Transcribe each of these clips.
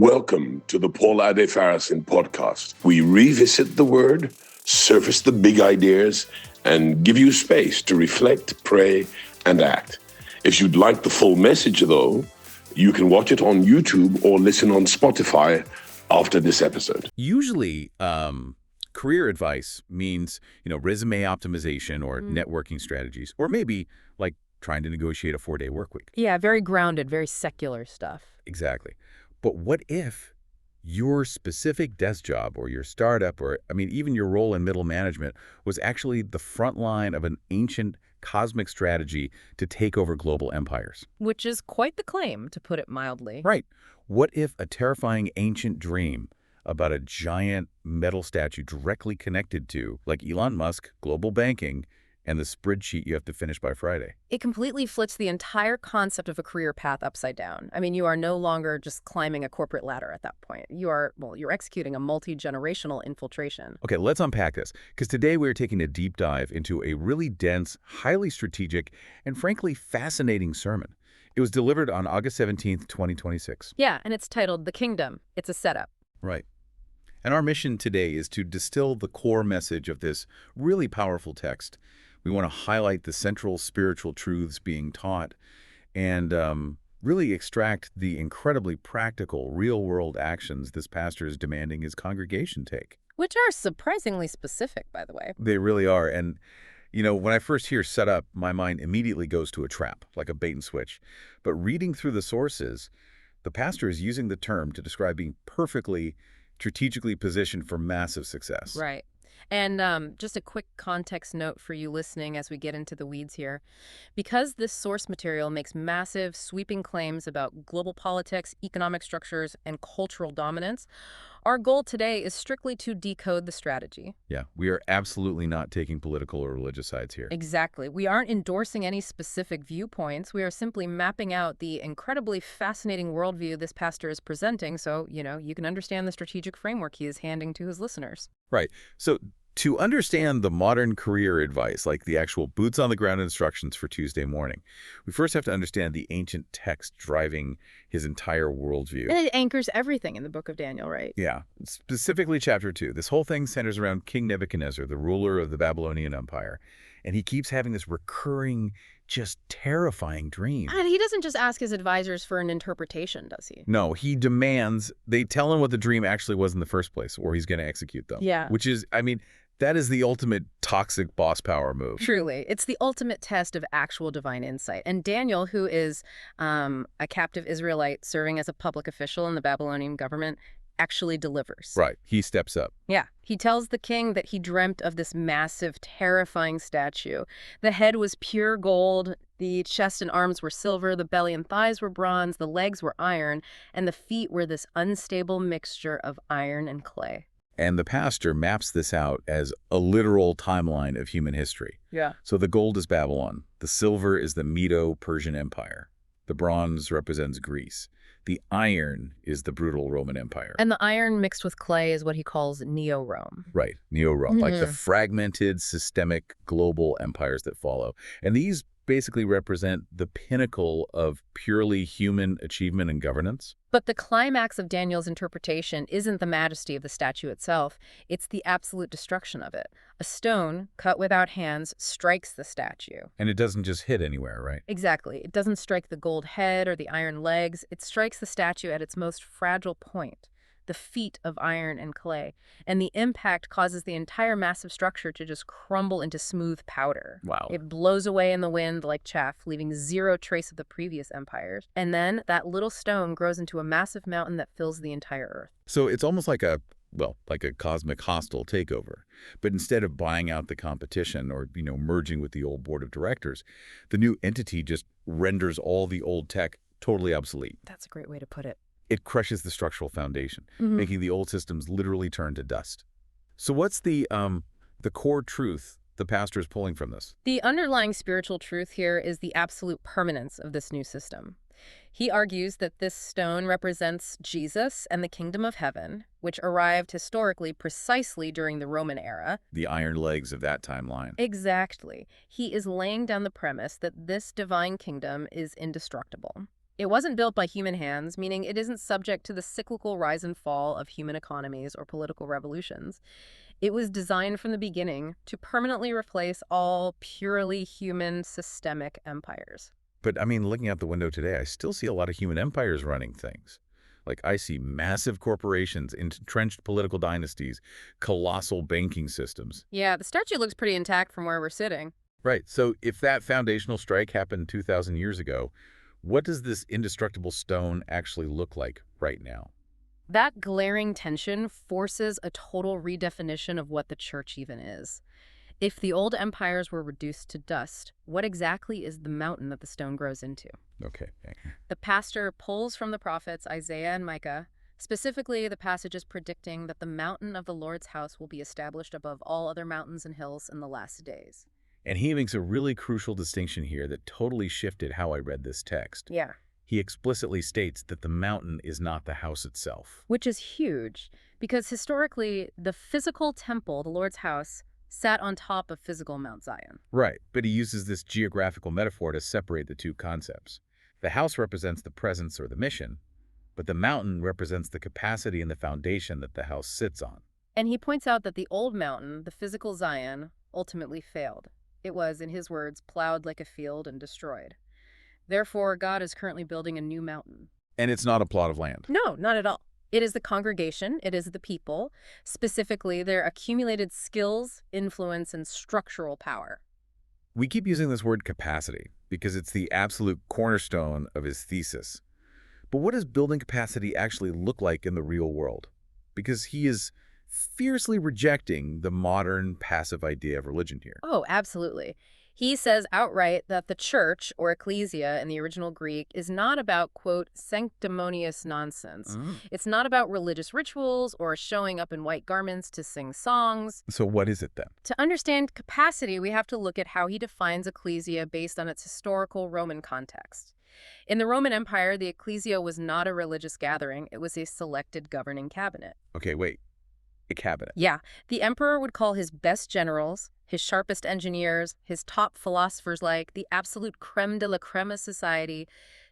Welcome to the Paul Adefarasin podcast. We revisit the word, surface the big ideas, and give you space to reflect, pray, and act. If you'd like the full message, though, you can watch it on YouTube or listen on Spotify after this episode. Usually, career advice means, resume optimization or networking strategies, or maybe like trying to negotiate a 4-day work week. Yeah, very grounded, very secular stuff. Exactly. But what if your specific desk job or your startup or, even your role in middle management was actually the front line of an ancient cosmic strategy to take over global empires? Which is quite the claim, to put it mildly. Right. What if a terrifying ancient dream about a giant metal statue directly connected to, like Elon Musk, global banking, and the spreadsheet you have to finish by Friday? It completely flips the entire concept of a career path upside down. You are no longer just climbing a corporate ladder at that point. You're executing a multi-generational infiltration. Okay, let's unpack this, because today we're taking a deep dive into a really dense, highly strategic, and frankly fascinating sermon. It was delivered on August 17th, 2026. Yeah, and it's titled The Kingdom. It's a setup. Right. And our mission today is to distill the core message of this really powerful text. We want to highlight the central spiritual truths being taught and really extract the incredibly practical, real-world actions this pastor is demanding his congregation take. Which are surprisingly specific, by the way. They really are. And, when I first hear set up, my mind immediately goes to a trap, like a bait and switch. But reading through the sources, the pastor is using the term to describe being perfectly strategically positioned for massive success. Right. And just a quick context note for you listening as we get into the weeds here. Because this source material makes massive, sweeping claims about global politics, economic structures, and cultural dominance, our goal today is strictly to decode the strategy. Yeah, we are absolutely not taking political or religious sides here. Exactly. We aren't endorsing any specific viewpoints. We are simply mapping out the incredibly fascinating worldview this pastor is presenting so, you can understand the strategic framework he is handing to his listeners. Right. So to understand the modern career advice, like the actual boots-on-the-ground instructions for Tuesday morning, we first have to understand the ancient text driving his entire worldview. And it anchors everything in the book of Daniel, right? Yeah, specifically chapter 2. This whole thing centers around King Nebuchadnezzar, the ruler of the Babylonian Empire. And he keeps having this recurring, just terrifying dream. And he doesn't just ask his advisors for an interpretation, does he? No, he demands they tell him what the dream actually was in the first place, or he's going to execute them. Yeah. Which is, that is the ultimate toxic boss power move. Truly. It's the ultimate test of actual divine insight. And Daniel, who is a captive Israelite serving as a public official in the Babylonian government, actually delivers. Right. He steps up. Yeah. He tells the king that he dreamt of this massive, terrifying statue. The head was pure gold, the chest and arms were silver, the belly and thighs were bronze, the legs were iron, and the feet were this unstable mixture of iron and clay. And the pastor maps this out as a literal timeline of human history. Yeah. So the gold is Babylon. The silver is the Medo-Persian Empire. The bronze represents Greece. The iron is the brutal Roman Empire. And the iron mixed with clay is what he calls Neo-Rome. Right, Neo-Rome, like the fragmented, systemic, global empires that follow. And these basically represent the pinnacle of purely human achievement and governance. But the climax of Daniel's interpretation isn't the majesty of the statue itself, it's the absolute destruction of it. A stone, cut without hands, strikes the statue. And it doesn't just hit anywhere, right? Exactly. It doesn't strike the gold head or the iron legs. It strikes the statue at its most fragile point, the feet of iron and clay. And the impact causes the entire massive structure to just crumble into smooth powder. Wow. It blows away in the wind like chaff, leaving zero trace of the previous empires. And then that little stone grows into a massive mountain that fills the entire earth. So it's almost like a cosmic hostile takeover. But instead of buying out the competition or, merging with the old board of directors, the new entity just renders all the old tech totally obsolete. That's a great way to put it. It crushes the structural foundation, making the old systems literally turn to dust. So what's the core truth the pastor is pulling from this? The underlying spiritual truth here is the absolute permanence of this new system. He argues that this stone represents Jesus and the kingdom of heaven, which arrived historically precisely during the Roman era. The iron legs of that timeline. Exactly. He is laying down the premise that this divine kingdom is indestructible. It wasn't built by human hands, meaning it isn't subject to the cyclical rise and fall of human economies or political revolutions. It was designed from the beginning to permanently replace all purely human systemic empires. But I mean, looking out the window today, I still see a lot of human empires running things. Like I see massive corporations, entrenched political dynasties, colossal banking systems. Yeah, the statue looks pretty intact from where we're sitting. Right. So if that foundational strike happened 2,000 years ago, what does this indestructible stone actually look like right now? That glaring tension forces a total redefinition of what the church even is. If the old empires were reduced to dust, what exactly is the mountain that the stone grows into? Okay. The pastor pulls from the prophets Isaiah and Micah, specifically the passages predicting that the mountain of the Lord's house will be established above all other mountains and hills in the last days. And he makes a really crucial distinction here that totally shifted how I read this text. Yeah. He explicitly states that the mountain is not the house itself. Which is huge, because historically, the physical temple, the Lord's house, sat on top of physical Mount Zion. Right, but he uses this geographical metaphor to separate the two concepts. The house represents the presence or the mission, but the mountain represents the capacity and the foundation that the house sits on. And he points out that the old mountain, the physical Zion, ultimately failed. It was, in his words, plowed like a field and destroyed. Therefore, God is currently building a new mountain. And it's not a plot of land. No, not at all. It is the congregation, it is the people, specifically their accumulated skills, influence, and structural power. We keep using this word capacity because it's the absolute cornerstone of his thesis. But what does building capacity actually look like in the real world? Because he is fiercely rejecting the modern passive idea of religion here. Oh, absolutely. He says outright that the church, or ecclesia in the original Greek, is not about, quote, sanctimonious nonsense. It's not about religious rituals or showing up in white garments to sing songs. So what is it then? To understand capacity, we have to look at how he defines ecclesia based on its historical Roman context. In the Roman Empire, the ecclesia was not a religious gathering. It was a selected governing cabinet. Okay, wait. A cabinet. Yeah, the emperor would call his best generals, his sharpest engineers, his top philosophers like the absolute creme de la creme of society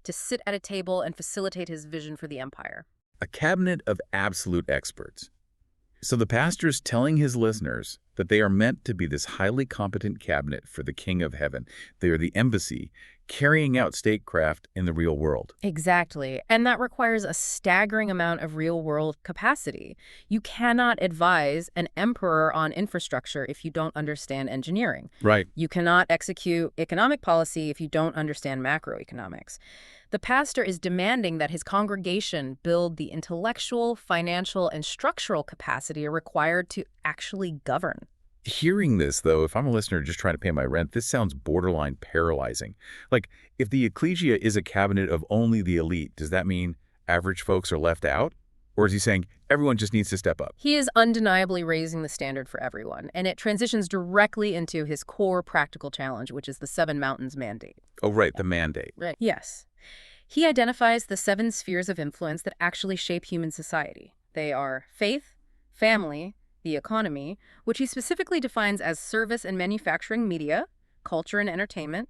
to sit at a table and facilitate his vision for the empire. A cabinet of absolute experts. So the pastor's telling his listeners that they are meant to be this highly competent cabinet for the King of Heaven. They are the embassy carrying out statecraft in the real world. Exactly. And that requires a staggering amount of real-world capacity. You cannot advise an emperor on infrastructure if you don't understand engineering. Right. You cannot execute economic policy if you don't understand macroeconomics. The pastor is demanding that his congregation build the intellectual, financial, and structural capacity required to actually govern. Hearing this, though, if I'm a listener just trying to pay my rent, this sounds borderline paralyzing. Like, if the ecclesia is a cabinet of only the elite, does that mean average folks are left out? Or is he saying everyone just needs to step up? He is undeniably raising the standard for everyone, and it transitions directly into his core practical challenge, which is the Seven Mountains mandate. Oh, right, the mandate. Right. Yes. He identifies the 7 spheres of influence that actually shape human society. They are faith, family, the economy, which he specifically defines as service and manufacturing media, culture and entertainment,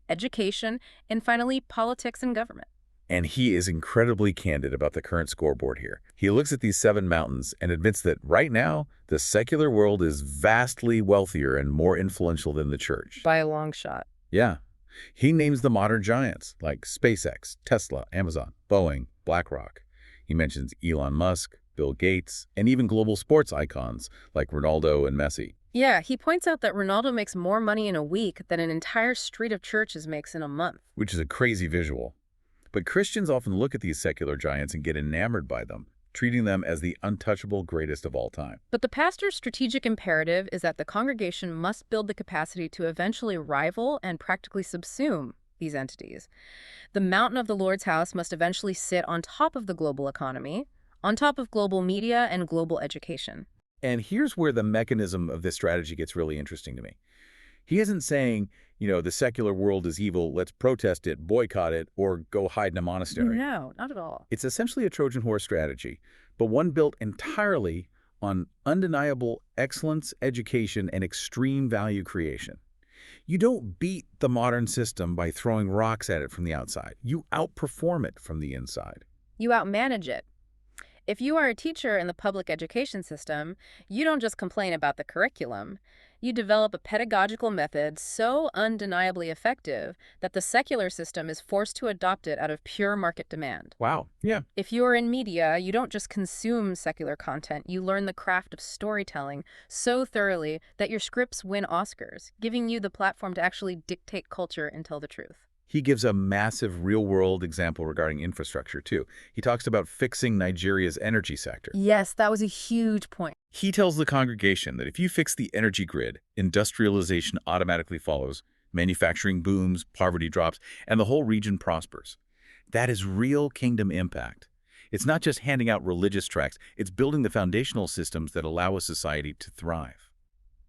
education, and finally, politics and government. And he is incredibly candid about the current scoreboard here. He looks at these 7 mountains and admits that right now, the secular world is vastly wealthier and more influential than the church. By a long shot. Yeah. He names the modern giants like SpaceX, Tesla, Amazon, Boeing, BlackRock. He mentions Elon Musk, Bill Gates, and even global sports icons like Ronaldo and Messi. Yeah, he points out that Ronaldo makes more money in a week than an entire street of churches makes in a month. Which is a crazy visual. But Christians often look at these secular giants and get enamored by them, treating them as the untouchable greatest of all time. But the pastor's strategic imperative is that the congregation must build the capacity to eventually rival and practically subsume these entities. The mountain of the Lord's house must eventually sit on top of the global economy, on top of global media and global education. And here's where the mechanism of this strategy gets really interesting to me. He isn't saying, the secular world is evil, let's protest it, boycott it, or go hide in a monastery. No, not at all. It's essentially a Trojan horse strategy, but one built entirely on undeniable excellence, education, and extreme value creation. You don't beat the modern system by throwing rocks at it from the outside. You outperform it from the inside. You outmanage it. If you are a teacher in the public education system, you don't just complain about the curriculum. You develop a pedagogical method so undeniably effective that the secular system is forced to adopt it out of pure market demand. Wow. Yeah. If you are in media, you don't just consume secular content, you learn the craft of storytelling so thoroughly that your scripts win Oscars, giving you the platform to actually dictate culture and tell the truth. He gives a massive real-world example regarding infrastructure, too. He talks about fixing Nigeria's energy sector. Yes, that was a huge point. He tells the congregation that if you fix the energy grid, industrialization automatically follows, manufacturing booms, poverty drops, and the whole region prospers. That is real kingdom impact. It's not just handing out religious tracts, it's building the foundational systems that allow a society to thrive.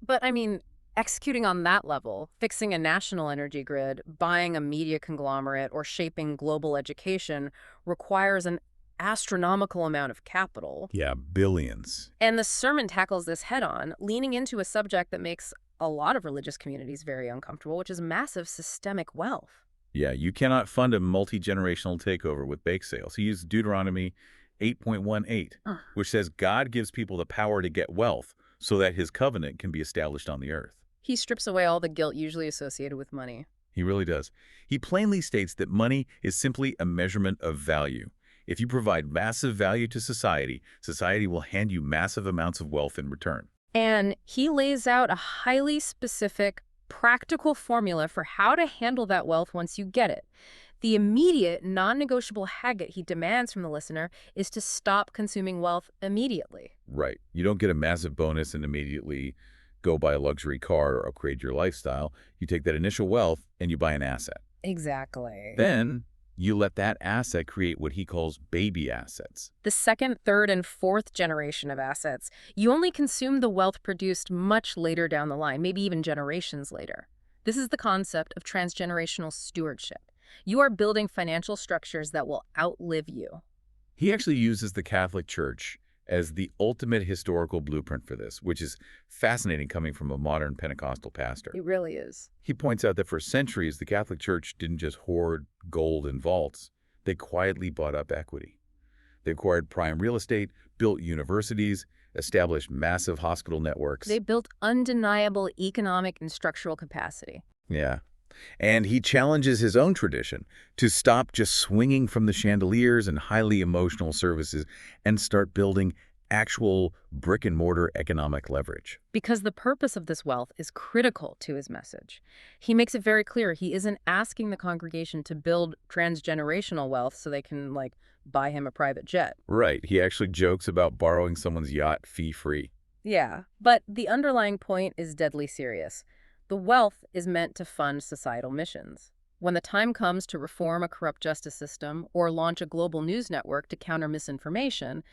But I mean, executing on that level, fixing a national energy grid, buying a media conglomerate, or shaping global education requires an astronomical amount of capital. Yeah, billions. And the sermon tackles this head-on, leaning into a subject that makes a lot of religious communities very uncomfortable, which is massive systemic wealth. Yeah, you cannot fund a multi-generational takeover with bake sales. He used Deuteronomy 8.18, which says God gives people the power to get wealth so that his covenant can be established on the earth. He strips away all the guilt usually associated with money. He really does. He plainly states that money is simply a measurement of value. If you provide massive value to society, society will hand you massive amounts of wealth in return. And he lays out a highly specific, practical formula for how to handle that wealth once you get it. The immediate, non-negotiable habit he demands from the listener is to stop consuming wealth immediately. Right. You don't get a massive bonus and immediately go buy a luxury car or upgrade your lifestyle. You take that initial wealth and you buy an asset. Exactly. Then you let that asset create what he calls baby assets. The second, third, and fourth generation of assets, you only consume the wealth produced much later down the line, maybe even generations later. This is the concept of transgenerational stewardship. You are building financial structures that will outlive you. He actually uses the Catholic Church as the ultimate historical blueprint for this, which is fascinating coming from a modern Pentecostal pastor. It really is. He points out that for centuries, the Catholic Church didn't just hoard gold in vaults. They quietly bought up equity. They acquired prime real estate, built universities, established massive hospital networks. They built undeniable economic and structural capacity. Yeah. And he challenges his own tradition to stop just swinging from the chandeliers and highly emotional services and start building actual brick-and-mortar economic leverage. Because the purpose of this wealth is critical to his message. He makes it very clear he isn't asking the congregation to build transgenerational wealth so they can, buy him a private jet. Right. He actually jokes about borrowing someone's yacht fee-free. Yeah, but the underlying point is deadly serious. The wealth is meant to fund societal missions. When the time comes to reform a corrupt justice system or launch a global news network to counter misinformation,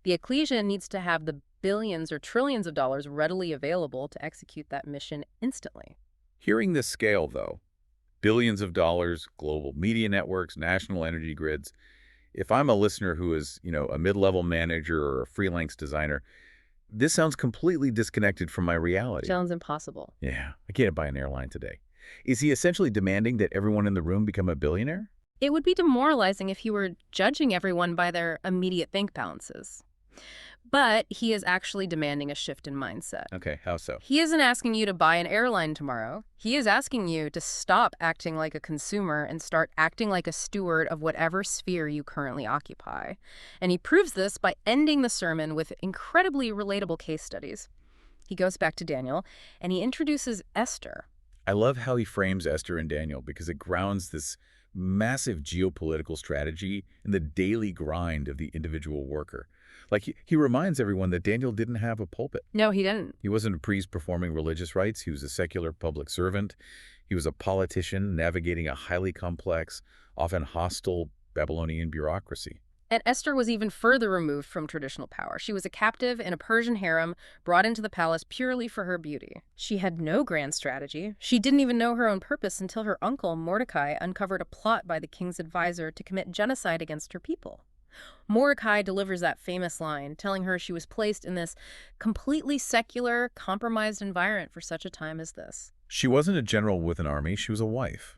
the ecclesia needs to have the billions or trillions of dollars readily available to execute that mission instantly. Hearing this scale, though, billions of dollars, global media networks, national energy grids, if I'm a listener who is, a mid-level manager or a freelance designer, this sounds completely disconnected from my reality. Sounds impossible. Yeah, I can't buy an airline today. Is he essentially demanding that everyone in the room become a billionaire? It would be demoralizing if he were judging everyone by their immediate bank balances. But he is actually demanding a shift in mindset. Okay, how so? He isn't asking you to buy an airline tomorrow. He is asking you to stop acting like a consumer and start acting like a steward of whatever sphere you currently occupy. And he proves this by ending the sermon with incredibly relatable case studies. He goes back to Daniel, and he introduces Esther. I love how he frames Esther and Daniel because it grounds this massive geopolitical strategy in the daily grind of the individual worker. He reminds everyone that Daniel didn't have a pulpit. No, he didn't. He wasn't a priest performing religious rites. He was a secular public servant. He was a politician navigating a highly complex, often hostile Babylonian bureaucracy. And Esther was even further removed from traditional power. She was a captive in a Persian harem, brought into the palace purely for her beauty. She had no grand strategy. She didn't even know her own purpose until her uncle, Mordecai, uncovered a plot by the king's advisor to commit genocide against her people. Mordecai delivers that famous line, telling her she was placed in this completely secular, compromised environment for such a time as this. She wasn't a general with an army, she was a wife.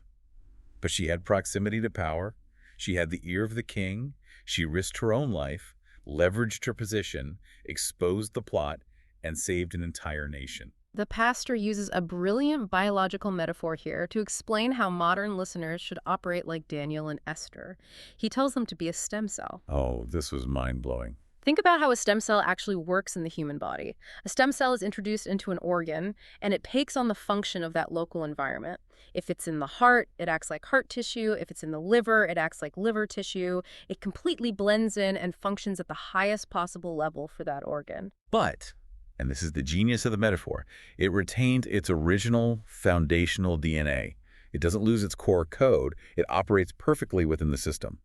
But she had proximity to power, she had the ear of the king, she risked her own life, leveraged her position, exposed the plot, and saved an entire nation. The pastor uses a brilliant biological metaphor here to explain how modern listeners should operate like Daniel and Esther. He tells them to be a stem cell. Oh, this was mind-blowing. Think about how a stem cell actually works in the human body. A stem cell is introduced into an organ, and it takes on the function of that local environment. If it's in the heart, it acts like heart tissue. If it's in the liver, it acts like liver tissue. It completely blends in and functions at the highest possible level for that organ. But, and this is the genius of the metaphor, it retained its original foundational DNA. It doesn't lose its core code. It operates perfectly within the system.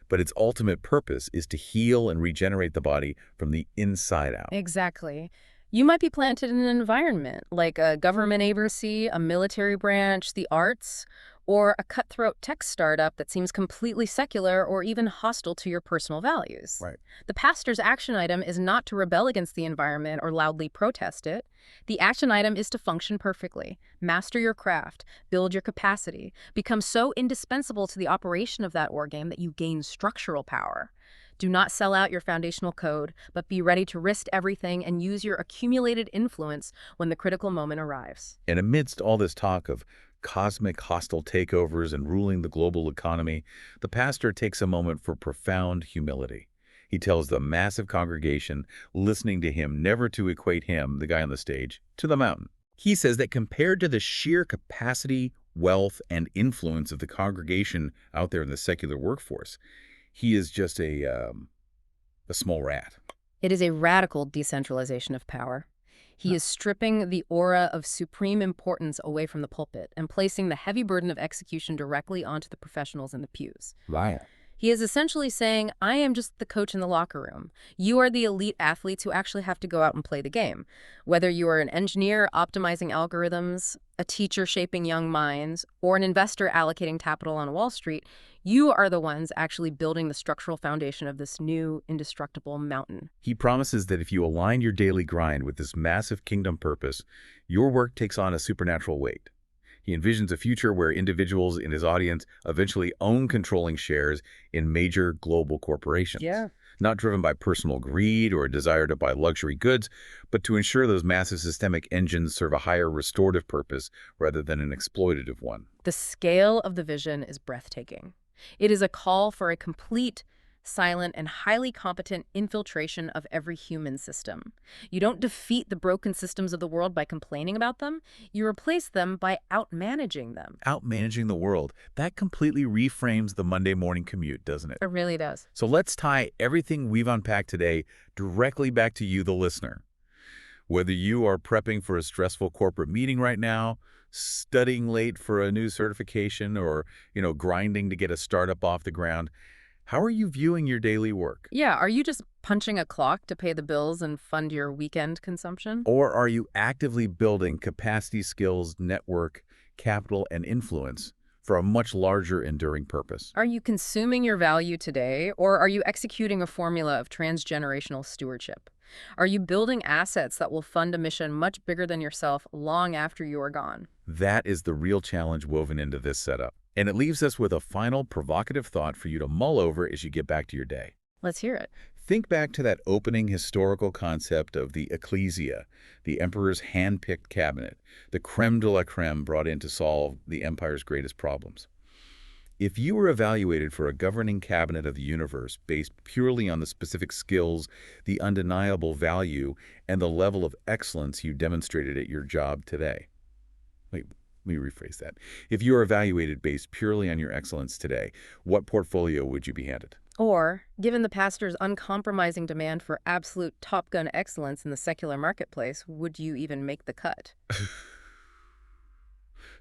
But its ultimate purpose is to heal and regenerate the body from the inside out. Exactly. You might be planted in an environment like a government agency, a military branch, the arts, or a cutthroat tech startup that seems completely secular or even hostile to your personal values. Right. The pastor's action item is not to rebel against the environment or loudly protest it. The action item is to function perfectly, master your craft, build your capacity, become so indispensable to the operation of that organ that you gain structural power. Do not sell out your foundational code, but be ready to risk everything and use your accumulated influence when the critical moment arrives. And amidst all this talk of cosmic hostile takeovers and ruling the global economy, the pastor takes a moment for profound humility. He tells the massive congregation listening to him never to equate him, the guy on the stage, to the mountain. He says that compared to the sheer capacity, wealth, and influence of the congregation out there in the secular workforce, he is just a small rat. It is a radical decentralization of power. He is stripping the aura of supreme importance away from the pulpit and placing the heavy burden of execution directly onto the professionals in the pews. Right. He is essentially saying, I am just the coach in the locker room. You are the elite athletes who actually have to go out and play the game. Whether you are an engineer optimizing algorithms, a teacher shaping young minds, or an investor allocating capital on Wall Street, you are the ones actually building the structural foundation of this new, indestructible mountain. He promises that if you align your daily grind with this massive kingdom purpose, your work takes on a supernatural weight. He envisions a future where individuals in his audience eventually own controlling shares in major global corporations. Yeah. Not driven by personal greed or a desire to buy luxury goods, but to ensure those massive systemic engines serve a higher restorative purpose rather than an exploitative one. The scale of the vision is breathtaking. It is a call for a complete, silent, and highly competent infiltration of every human system. You don't defeat the broken systems of the world by complaining about them. You replace them by outmanaging them. Outmanaging the world. That completely reframes the Monday morning commute, doesn't it? It really does. So let's tie everything we've unpacked today directly back to you, the listener. Whether you are prepping for a stressful corporate meeting right now, studying late for a new certification, or, grinding to get a startup off the ground, how are you viewing your daily work? Yeah, are you just punching a clock to pay the bills and fund your weekend consumption? Or are you actively building capacity, skills, network, capital, and influence for a much larger, enduring purpose? Are you consuming your value today, or are you executing a formula of transgenerational stewardship? Are you building assets that will fund a mission much bigger than yourself long after you are gone? That is the real challenge woven into this setup. And it leaves us with a final provocative thought for you to mull over as you get back to your day. Let's hear it. Think back to that opening historical concept of the ecclesia, the emperor's hand-picked cabinet, the creme de la creme brought in to solve the empire's greatest problems. If you were evaluated for a governing cabinet of the universe based purely on the specific skills, the undeniable value, and the level of excellence you demonstrated at your job today. Wait, let me rephrase that. If you are evaluated based purely on your excellence today, what portfolio would you be handed? Or, given the pastor's uncompromising demand for absolute Top Gun excellence in the secular marketplace, would you even make the cut?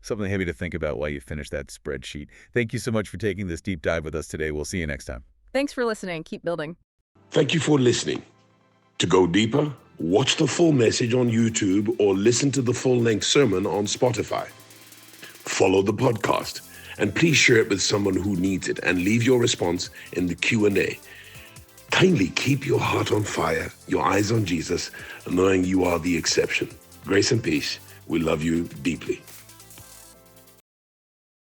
Something heavy to think about while you finish that spreadsheet. Thank you so much for taking this deep dive with us today. We'll see you next time. Thanks for listening. Keep building. Thank you for listening. To go deeper, watch the full message on YouTube or listen to the full-length sermon on Spotify. Follow the podcast, and please share it with someone who needs it and leave your response in the Q&A. Kindly keep your heart on fire, your eyes on Jesus, knowing you are the exception. Grace and peace. We love you deeply.